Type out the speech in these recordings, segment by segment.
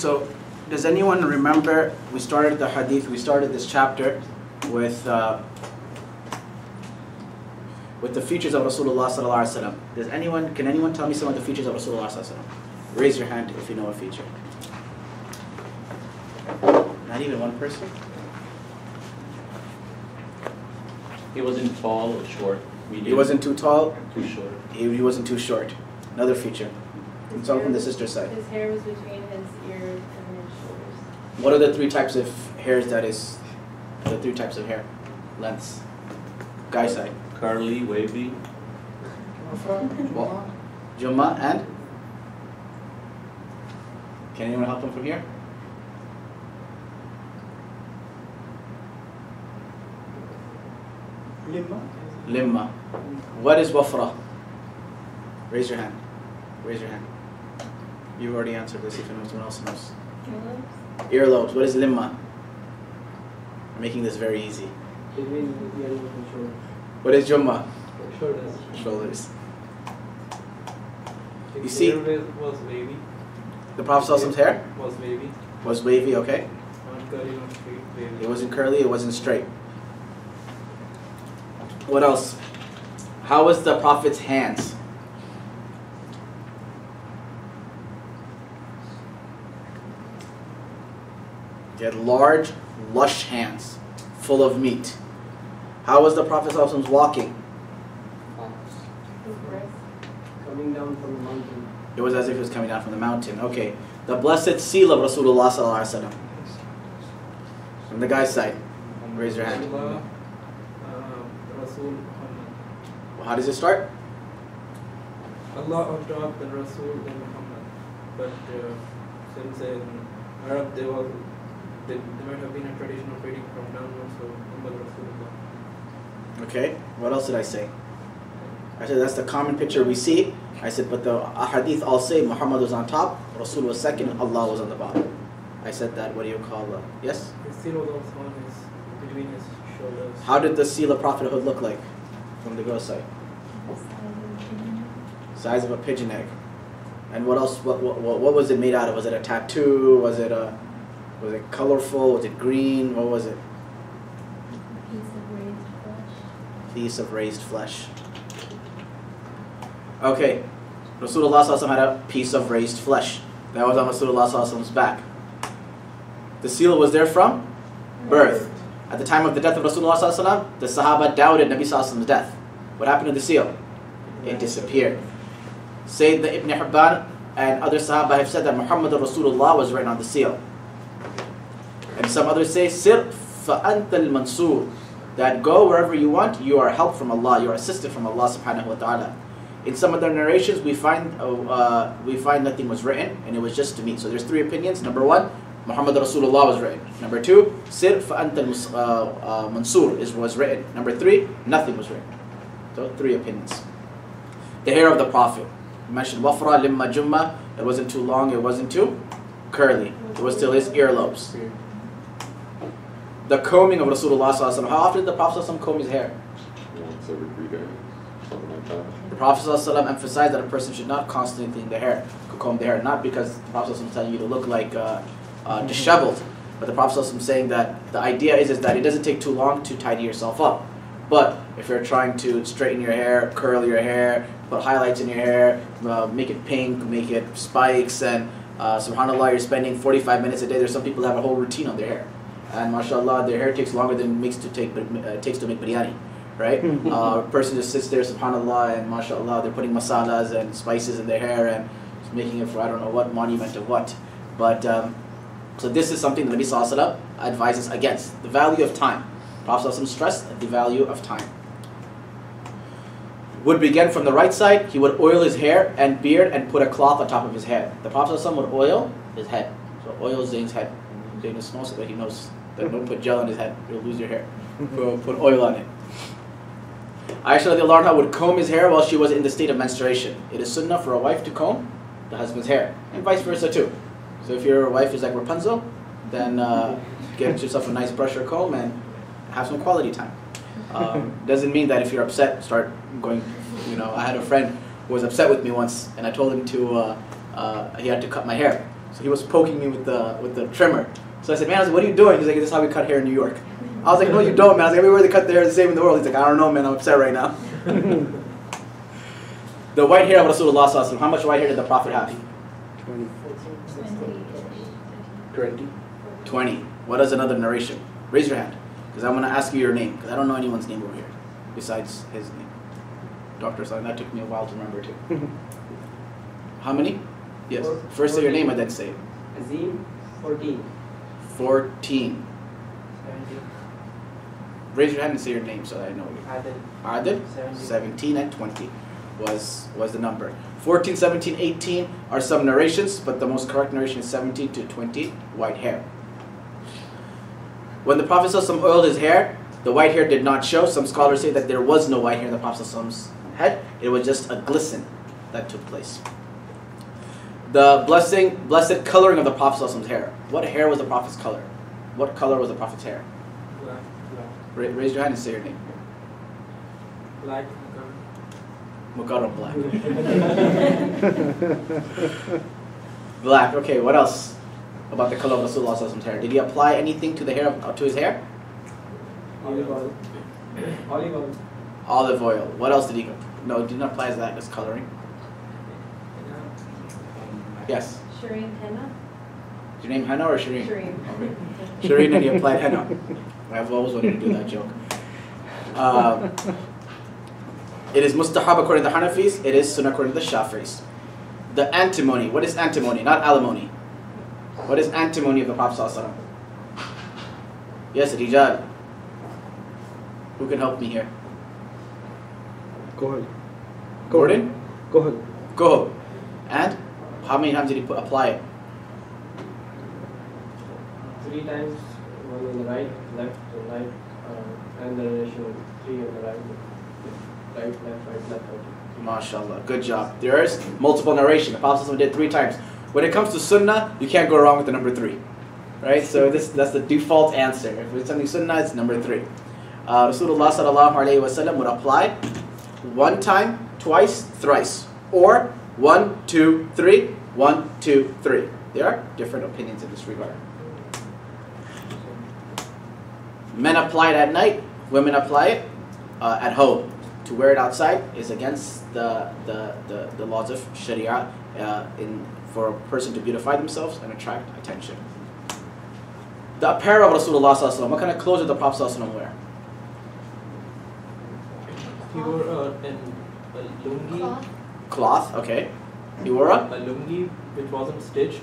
So, does anyone remember we started the hadith, we started this chapter with the features of Rasulullah sallallahu alaihi wasallam. Can anyone tell me some of the features of Rasulullah sallallahu alaihi wasallam? Raise your hand if you know a feature. Not even one person? He wasn't tall or short. Medium. He wasn't too tall? Too short. He wasn't too short. Another feature. It's all from the sister side. His hair was between his ears and his shoulders. What are the three types of hairs the three types of hair? Lengths. Guy side. Curly, wavy. Jumma and? Can anyone help him from here? Limma. What is wafra? Raise your hand. Raise your hand. You've already answered this if anyone else knows. Earlobes. Earlobes. What is limma? I'm making this very easy. What is jumma? Shoulders. Shoulders. His see- hair was wavy. The Prophet's hair Was wavy. was wavy, okay? Not curly, not straight. Wavy. It wasn't curly, it wasn't straight. What else? How was the Prophet's hands? He had large, lush hands, full of meat. How was the Prophet ﷺ walking? His breast. Coming down from the mountain. It was as if he was coming down from the mountain. Okay. The blessed seal of Rasulullah ﷺ. From the guy's side. Raise your hand. Allah, Rasul Muhammad. How does it start? Allah on top, then Rasul, then Muhammad. But since in Arab there might have been a tradition of reading from downwards, so Muhammad Rasulullah. Okay. What else did I say? I said that's the common picture we see. I said, but the hadith all say Muhammad was on top, Rasul was second, Allah was on the bottom. I said that. What do you call that? Yes? His seal was also on his, between his shoulders. How did the seal of prophethood look like from the girl's side? Size of a pigeon egg. And what else? What was it made out of? Was it a tattoo? Was it colorful? Was it green? What was it? Piece of raised flesh. Piece of raised flesh. Okay, Rasulullah ﷺ had a piece of raised flesh. That was on Rasulullah ﷺ's back. The seal was there from birth. At the time of the death of Rasulullah ﷺ, the Sahaba doubted Nabi ﷺ's death. What happened to the seal? It disappeared. Sayyidina Ibn Hibban and other Sahaba have said that Muhammad Rasulullah was written on the seal. And some others say, Sir fa'anta al-mansur, that go wherever you want, you are helped from Allah, you are assisted from Allah subhanahu wa ta'ala. In some of the narrations, we find nothing was written, and it was just to meet. So there's three opinions. Number one, Muhammad Rasulullah was written. Number two, Sir fa'anta al-mansur was written. Number three, nothing was written. So three opinions. The hair of the Prophet. We mentioned wafra, limma, jumma. It wasn't too long, it wasn't too curly. It was still his earlobes. The combing of Rasulullah ﷺ. How often did the Prophet ﷺ comb his hair? Once every 3 days, something like that. The Prophet ﷺ emphasized that a person should not constantly clean the hair, comb the hair. Not because the Prophet ﷺ is telling you to look like disheveled, but the Prophet ﷺ is saying that the idea is that it doesn't take too long to tidy yourself up. But if you're trying to straighten your hair, curl your hair, put highlights in your hair, make it pink, make it spikes, and subhanAllah, you're spending 45 minutes a day. There's some people that have a whole routine on their hair. And mashallah, their hair takes longer than it takes to make biryani, right? A person just sits there, subhanallah, and mashallah, they're putting masalas and spices in their hair and just making it for I don't know what monument of what. But so this is something that Nabi Sallallahu Alaihi Wasallam advises against, the value of time. Prophet ﷺ stressed the value of time. Would begin from the right side. He would oil his hair and beard and put a cloth on top of his head. The Prophet ﷺ would oil his head. So oil Zayn's head. Zayn is small so that he knows that don't put gel on his head. You'll lose your hair. Put oil on it. Aisha radiallahu anha would comb his hair while she was in the state of menstruation. It is sunnah for a wife to comb the husband's hair. And vice versa too. So if your wife is like Rapunzel, then get yourself a nice brush or comb and have some quality time. Doesn't mean that if you're upset, start going, I had a friend who was upset with me once, and I told him he had to cut my hair. So he was poking me with the trimmer. So I said, man, I was like, what are you doing? He's like, this is how we cut hair in New York. I was like, no, you don't, man. I was like, everywhere they cut their hair is the same in the world. He's like, I don't know, man. I'm upset right now. The white hair of Rasulullah sallallahu alaihi wasallam. How much white hair did the Prophet have? 20. 20. What is another narration? Raise your hand, because I want to ask you your name, because I don't know anyone's name over here besides his name. Dr. Salim, that took me a while to remember too. How many? Yes. First say your name and then say it. Azim, 14. 14. 17. Raise your hand and say your name so that I know you. Adil, Adil? 17 and 20 was the number. 14, 17, 18 are some narrations, but the most correct narration is 17 to 20, white hair. When the Prophet ﷺ oiled his hair, the white hair did not show. Some scholars say that there was no white hair in the Prophet ﷺ's head. It was just a glisten that took place. The blessed coloring of the Prophet ﷺ's hair. What hair was the Prophet's color? What color was the Prophet's hair? Black. Raise your hand and say your name. Black. Mukarram, black. Black. Okay, what else about the color of Rasulullah ﷺ's hair? Did he apply anything to the hair to his hair? olive oil. Olive oil. Olive oil. What else did he? No, he did not apply that as coloring. Yes. Shireen henna? Is your name Henna or Shireen? Shireen. Shireen, and he applied henna. I've always wanted to do that joke. It is mustahab according to the Hanafis. It is sunnah according to the Shafi'is. The antimony. What is antimony? Not alimony. What is antimony of the Prophet ﷺ? Yes, Rijal. Who can help me here? Kohol. Gordon? Kohol. Go. And how many times did he apply it? 3 times, one on the right, left, right, and the narration 3 on the right, left, right. MashaAllah. Good job. There is multiple narration. The Prophet ﷺ did 3 times. When it comes to sunnah, you can't go wrong with the number 3. Right? So that's the default answer. If it's something sunnah, it's number 3. Rasulullah sallallahu alayhi wa sallam would apply 1 time, twice, thrice. Or 1, 2, 3, 1, 2, 3. There are different opinions in this regard. Men apply it at night, women apply it at home. To wear it outside is against the laws of Sharia for a person to beautify themselves and attract attention. The apparel of Rasulullah sallallahu alaihi wasallam. What kind of clothes did the Prophet sallallahu alaihi wasallam wear? He wore a lungi. Cloth, okay. He wore a? A lungi which wasn't stitched.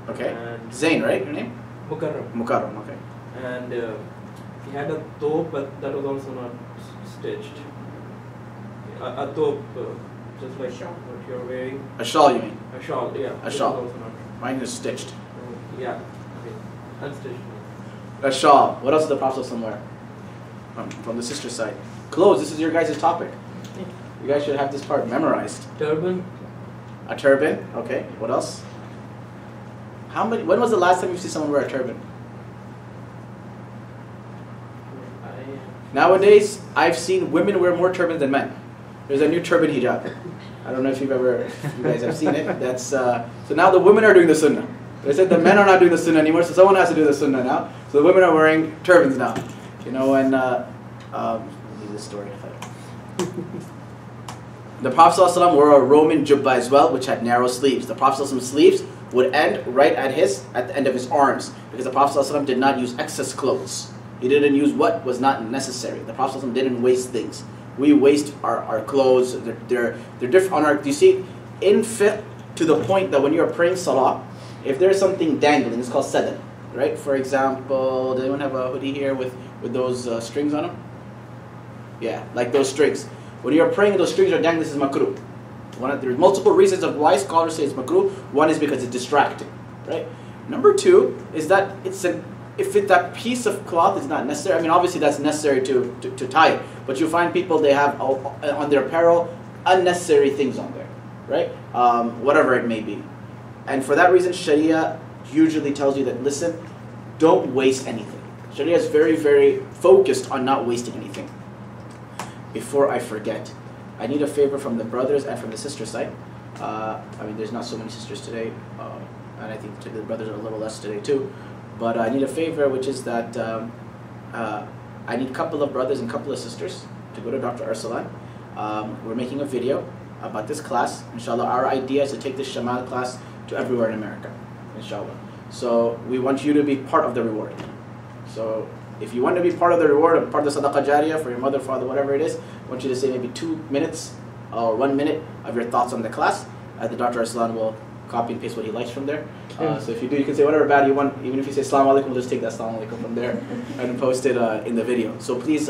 Okay. And Zain, right? Your name? Mukarram. Mukarram, okay. And he had a thobe, but that was also not stitched. A thobe, just like what you're wearing. A shawl, you mean? A shawl, yeah. A shawl. That was also not. Mine is stitched. Yeah. Okay. Unstitched. A shawl. What else did the Prophet ﷺ wear? From the sister side. Clothes, this is your guys' topic. You guys should have this part memorized. Turban. A turban, okay. What else? When was the last time you see someone wear a turban? Nowadays, I've seen women wear more turbans than men. There's a new turban hijab. I don't know if you guys have seen it. That's so now the women are doing the sunnah. They said the men are not doing the sunnah anymore, so someone has to do the sunnah now. So the women are wearing turbans now. You know, and leave this story. The Prophet ﷺ wore a Roman jubba as well, which had narrow sleeves. The Prophet ﷺ's sleeves would end right at the end of his arms, because the Prophet ﷺ did not use excess clothes. He didn't use what was not necessary. The Prophet ﷺ didn't waste things. We waste our clothes. They're different on our. You see, in fiqh, to the point that when you're praying salah, if there's something dangling, it's called sadr, right? For example, does anyone have a hoodie here with those strings on them? Yeah, like those strings. When you're praying, those strings are dangling. This is makruh. There's multiple reasons of why scholars say it's makruh. One is because it's distracting, right? Number 2 is that if that piece of cloth is not necessary, I mean, obviously that's necessary to tie it, but you find people, they have on their apparel unnecessary things on there, right? Whatever it may be. And for that reason, Sharia usually tells you that, listen, don't waste anything. Sharia is very, very focused on not wasting anything. Before I forget, I need a favor from the brothers and from the sister side. I mean, there's not so many sisters today. and I think the brothers are a little less today too. But I need a favor, which is that I need a couple of brothers and a couple of sisters to go to Dr. Arsalan. We're making a video about this class. Inshallah, our idea is to take this Shomai'l class to everywhere in America. Inshallah. So we want you to be part of the reward. So if you want to be part of the reward, or part of the sadaqah jariyah for your mother, father, whatever it is, I want you to say maybe 2 minutes or 1 minute of your thoughts on the class. The Dr. Arsalan will copy and paste what he likes from there. So if you do, you can say whatever bad you want. Even if you say Assalamu alaikum, we'll just take that Assalamu alaikum from there and post it in the video. So please,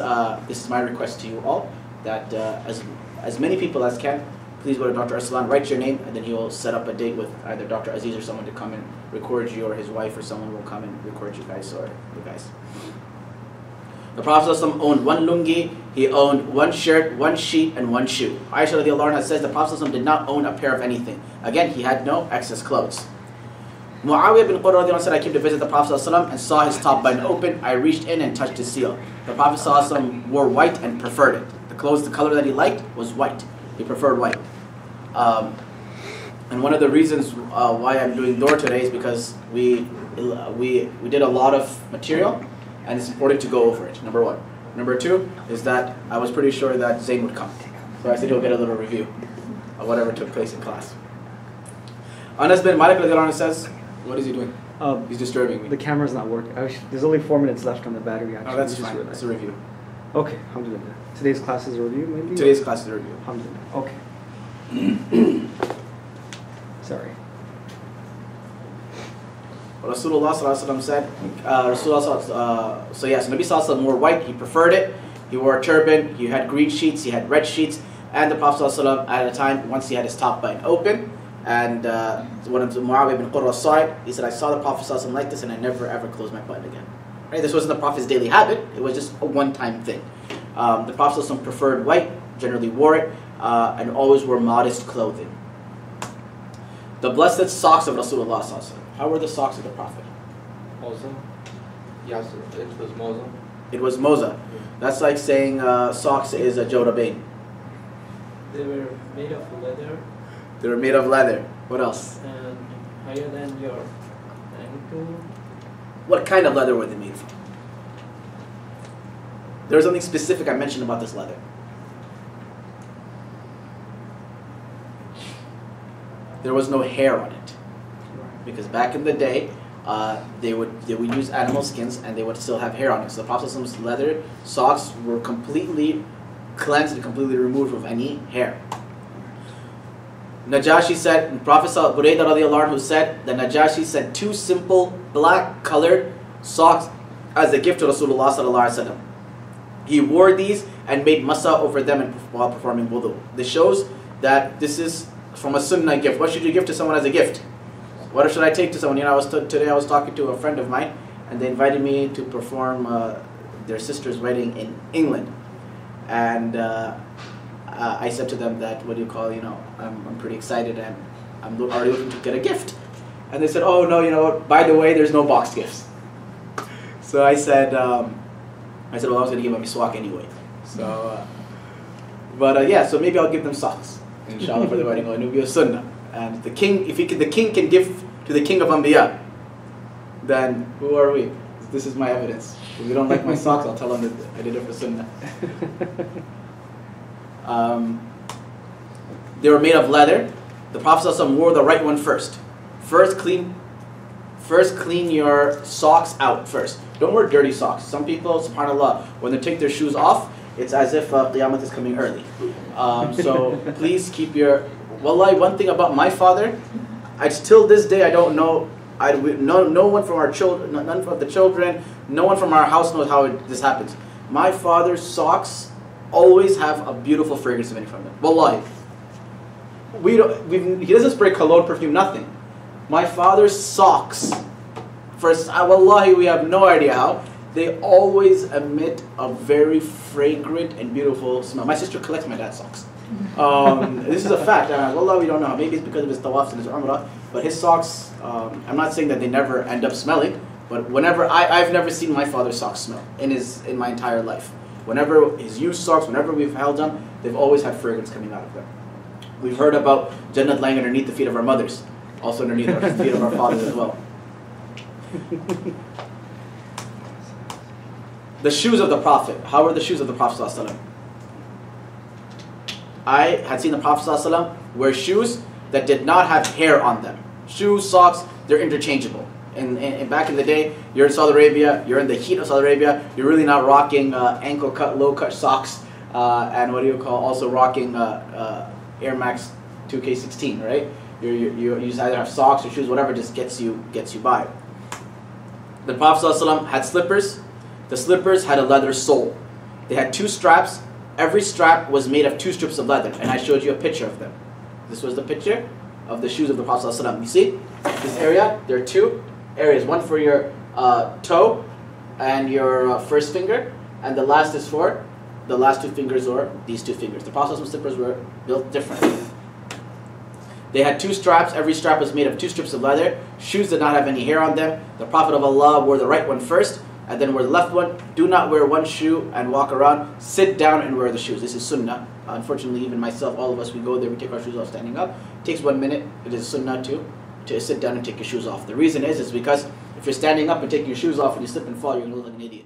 this is my request to you all, that as many people as can, please go to Dr. Arsalan, write your name, and then he will set up a date with either Dr. Aziz or someone to come and record you, or his wife or someone will come and record you guys, or you guys. The Prophet ﷺ owned one lungi, he owned one shirt, one sheet, and one shoe. Aisha radiallahu anha says the Prophet ﷺ did not own a pair of anything. Again, he had no excess clothes. Muawiyah bin Qurra radiallahu anhu said, I came to visit the Prophet ﷺ and saw his top button open. I reached in and touched his seal. The Prophet ﷺ wore white and preferred it. The clothes, the color that he liked was white. He preferred white. And one of the reasons why I'm doing door today is because we did a lot of material, and it's important to go over it, number one. Number two is that I was pretty sure that Zayn would come. So I said he'll get a little review of whatever took place in class. Anas bin Malik radiallahu anhu says, what is he doing? He's disturbing me. The camera's not working. There's only 4 minutes left on the battery, actually. Oh, that's fine. It's a review. Okay, alhamdulillah. Today's class is a review, maybe? Today's class is a review. Alhamdulillah. Okay. Sorry. Rasulullah said, so yes, Nabi Sallallahu wore white, he preferred it. He wore a turban, he had green sheets, he had red sheets, and the Prophet Sallallahu at a time, once he had his top button open, and one of the Muawiyah bin Qurra saw it, he said, I saw the Prophet Sallallahu like this and I never ever closed my button again. Right? This wasn't the Prophet's daily habit, it was just a one-time thing. The Prophet Sallallahu preferred white, generally wore it, and always wore modest clothing. The blessed socks of Rasulullah Sallallahu. How were the socks of the Prophet? Moza. Yes, it was Moza. It was Moza. That's like saying socks is a Jorabain. They were made of leather. They were made of leather. What else? And higher than your ankle. What kind of leather were they made from? There was something specific I mentioned about this leather. There was no hair on it. Because back in the day, they would use animal skins and they would still have hair on it. So the Prophet's leather socks were completely cleansed and completely removed of any hair. Najashi said, Prophet Burayda radiallahu anhu said, the Najashi sent 2 simple black colored socks as a gift to Rasulullah sallallahu alaihi wasallam. He wore these and made masa over them while performing wudu. This shows that this is from a sunnah gift. What should you give to someone as a gift? What should I take to someone? You know, today I was talking to a friend of mine, and they invited me to perform their sister's wedding in England. And I said to them that, I'm pretty excited and I'm already looking to get a gift. And they said, oh no, by the way, there's no box gifts. So I said, well, I was going to give them a miswak anyway. So, yeah, so maybe I'll give them socks, inshallah, for the wedding. It will be a sunnah. And the king, the king can give to the king of Anbiya, then who are we? This is my evidence. If you don't like my socks, I'll tell them that I did it for sunnah. They were made of leather. The Prophet ﷺ wore the right one first. First clean your socks out first. Don't wear dirty socks. Some people, subhanAllah, when they take their shoes off, it's as if Qiyamah is coming early. So please keep your... Wallahi, one thing about my father, till this day I don't know, no one from our children, none of the children, no one from our house knows how this happens. My father's socks always have a beautiful fragrance emanating from them. Wallahi. He doesn't spray cologne, perfume, nothing. My father's socks, wallahi, we have no idea how, they always emit a very fragrant and beautiful smell. My sister collects my dad's socks. This is a fact. Wallah, we don't know. Maybe it's because of his tawafs and his umrah. But his socks, I'm not saying that they never end up smelling, but whenever I've never seen my father's socks smell in my entire life. Whenever his used socks, whenever we've held them, they've always had fragrance coming out of them. We've heard about Jannat lying underneath the feet of our mothers. Also underneath the feet of our fathers as well. The shoes of the Prophet. How were the shoes of the Prophet ﷺ? I had seen the Prophet ﷺ wear shoes that did not have hair on them. Shoes, socks, they're interchangeable. And back in the day, you're in Saudi Arabia, you're in the heat of Saudi Arabia, you're really not rocking ankle cut, low cut socks, and what do you call, also rocking Air Max 2K16, right? You just either have socks or shoes, whatever just gets you by. The Prophet ﷺ had slippers. The slippers had a leather sole. They had 2 straps. Every strap was made of 2 strips of leather, and I showed you a picture of them. This was the picture of the shoes of the Prophet ﷺ. You see this area? There are 2 areas. One for your toe and your first finger, and the last is for the last 2 fingers or these 2 fingers. The Prophet ﷺ slippers were built differently. They had 2 straps. Every strap was made of 2 strips of leather. Shoes did not have any hair on them. The Prophet of Allah wore the right one first, and then wear the left one. Do not wear one shoe and walk around. Sit down and wear the shoes. This is sunnah. Unfortunately, even myself, all of us, we go there, we take our shoes off standing up. It takes 1 minute. It is sunnah to sit down and take your shoes off. The reason is because if you're standing up and taking your shoes off and you slip and fall, you're going to look like an idiot.